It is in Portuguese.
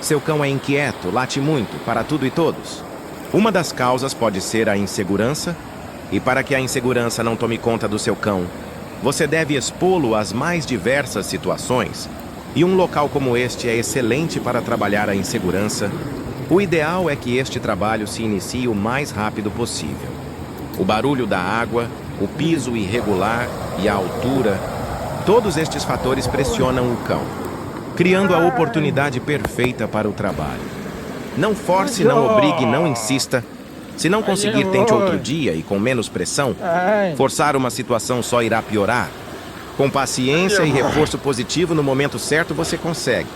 Seu cão é inquieto, late muito, para tudo e todos. Uma das causas pode ser a insegurança, e para que a insegurança não tome conta do seu cão, você deve expô-lo às mais diversas situações, e um local como este é excelente para trabalhar a insegurança. O ideal é que este trabalho se inicie o mais rápido possível. O barulho da água, o piso irregular e a altura, todos estes fatores pressionam o cão, criando a oportunidade perfeita para o trabalho. Não force, não obrigue, não insista. Se não conseguir, tente outro dia e com menos pressão. Forçar uma situação só irá piorar. Com paciência e reforço positivo, no momento certo você consegue.